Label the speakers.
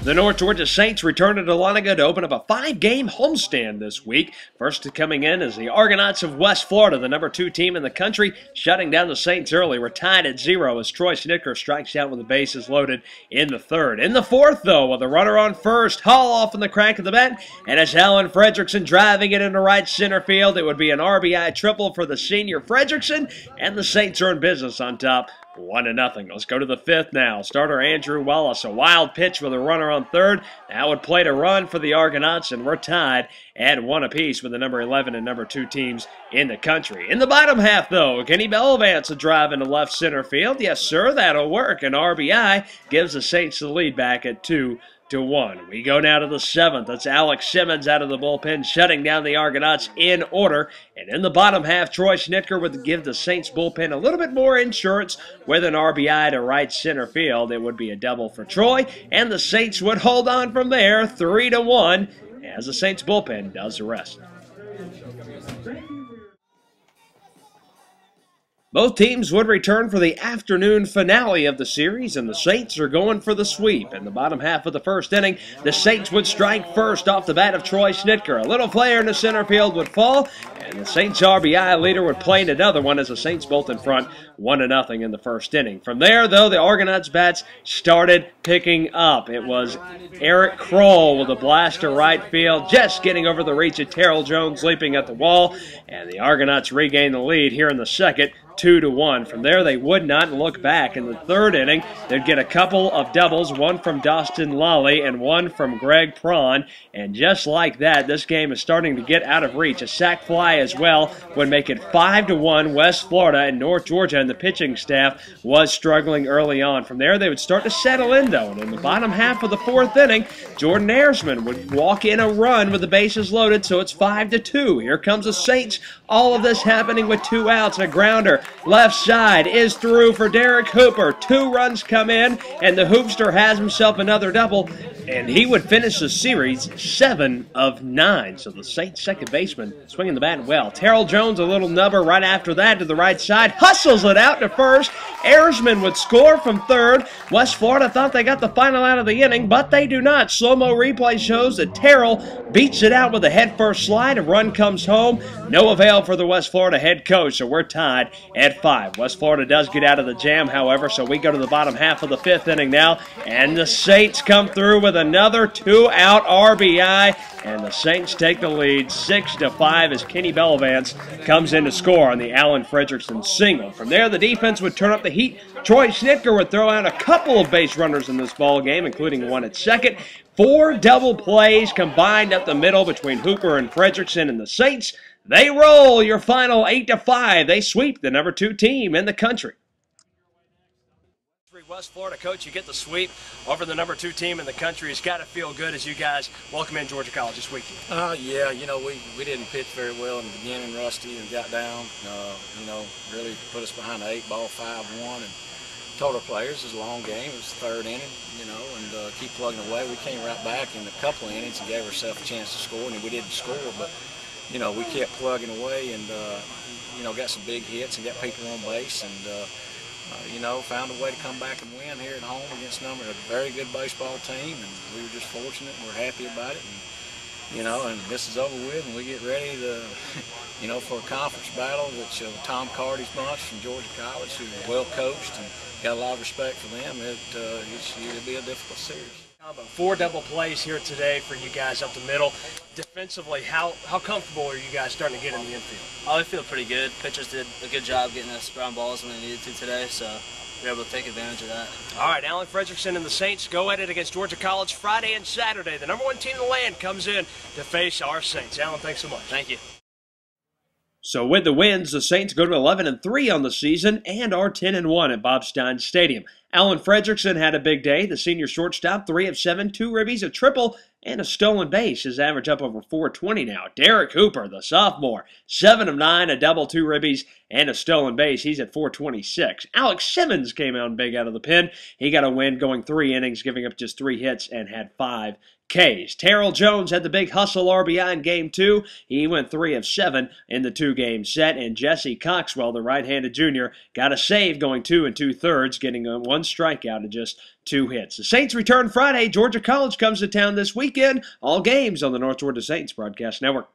Speaker 1: The North Georgia Saints return to Dahlonega to open up a 5-game homestand this week. First coming in is the Argonauts of West Florida, the number 2 team in the country, shutting down the Saints early. We're tied at 0 as Troy Snicker strikes out with the bases loaded in the third. In the fourth, though, with a runner on first, Hall off in the crack of the bat, and as Alan Fredrickson driving it into right center field, it would be an RBI triple for the senior Fredrickson, and the Saints are in business on top. 1-0. Let's go to the fifth now. Starter Andrew Wallace, a wild pitch with a runner on third. That would play to run for the Argonauts, and we're tied at 1 apiece with the number 11 and number 2 teams in the country. In the bottom half, though, Kenny Bellavance a drive into left center field. Yes, sir, that'll work. An RBI gives the Saints the lead back at 2-1. We go now to the 7th. That's Alex Simmons out of the bullpen, shutting down the Argonauts in order. And in the bottom half, Troy Snicker would give the Saints bullpen a little bit more insurance with an RBI to right center field. It would be a double for Troy, and the Saints would hold on from there 3-1 as the Saints bullpen does the rest. Both teams would return for the afternoon finale of the series, and the Saints are going for the sweep. In the bottom half of the first inning, the Saints would strike first off the bat of Troy Snicker. A little flare in the center field would fall, and the Saints RBI leader would play another one as the Saints both in front 1-0 in the first inning. From there, though, the Argonauts bats started picking up. It was Eric Kroll with a blast to right field, just getting over the reach of Terrell Jones leaping at the wall, and the Argonauts regain the lead here in the second. 2-1. From there, they would not look back. In the third inning, they'd get a couple of doubles, one from Dustin Lally and one from Greg Prawn. And just like that, this game is starting to get out of reach. A sac fly as well would make it 5-1 West Florida, and North Georgia and the pitching staff was struggling early on. From there, they would start to settle in, though. And in the bottom half of the fourth inning, Jordan Ayersman would walk in a run with the bases loaded, so it's 5-2. Here comes the Saints. All of this happening with 2 outs and a grounder. Left side is through for Derek Hooper. 2 runs come in, and the Hoopster has himself another double, and he would finish the series 7 of 9. So the Saints second baseman swinging the bat well. Terrell Jones, a little nubber right after that to the right side, hustles it out to first. Ayersman would score from third. West Florida thought they got the final out of the inning, but they do not. Slow-mo replay shows that Terrell beats it out with a head-first slide. A run comes home. No avail for the West Florida head coach, so we're tied at 5. West Florida does get out of the jam, however, so we go to the bottom half of the 5th inning now, and the Saints come through with another 2-out RBI, and the Saints take the lead 6-5 as Kenny Bellavance comes in to score on the Alan Fredrickson single. From there, the defense would turn up the heat. Troy Snicker would throw out a couple of base runners in this ball game, including one at second. 4 double plays combined up the middle between Hooper and Fredrickson, and the Saints, they roll. Your final 8-5. They sweep the number 2 team in the country. West Florida, coach, you get the sweep over the number 2 team in the country. It's got to feel good as you guys welcome in Georgia College this weekend.
Speaker 2: Yeah, you know, we didn't pitch very well in the beginning, rusty, and got down. You know, really put us behind the 8-ball, 5-1, and told our players it was a long game. It was the 3rd inning, you know, and keep plugging away. We came right back in a couple of innings and gave ourselves a chance to score, and we didn't score, but you know, we kept plugging away and you know, got some big hits and got people on base, and you know, found a way to come back and win here at home against a very good baseball team, and we were just fortunate and we're happy about it. And you know, and this is over with, and we get ready to, you know, for a conference battle, which Tom Carty's bunch from Georgia College, who's well coached and got a lot of respect for them. It'll be a difficult series.
Speaker 1: 4 double plays here today for you guys up the middle. Defensively, how comfortable are you guys starting to get in the infield?
Speaker 3: Oh, we feel pretty good. Pitchers did a good job getting us ground balls when they needed to today, so we were able to take advantage of that.
Speaker 1: All right, Alan Fredrickson and the Saints go at it against Georgia College Friday and Saturday. The number 1 team in the land comes in to face our Saints. Alan, thanks so much.
Speaker 3: Thank you.
Speaker 1: So with the wins, the Saints go to 11-3 on the season and are 10-1 at Bob Stein Stadium. Alan Fredrickson had a big day. The senior shortstop, 3 of 7, 2 ribbies, a triple, and a stolen base. His average up over 420 now. Derek Hooper, the sophomore, 7 of 9, a double, 2 ribbies, and a stolen base. He's at 426. Alex Simmons came out big out of the pen. He got a win going 3 innings, giving up just 3 hits and had 5 K's. Terrell Jones had the big hustle RBI in Game 2. He went 3 of 7 in the two-game set, and Jesse Coxwell, the right-handed junior, got a save going 2 2/3, getting one strikeout and just 2 hits. The Saints return Friday. Georgia College comes to town this weekend. All games on the North Georgia Saints Broadcast Network.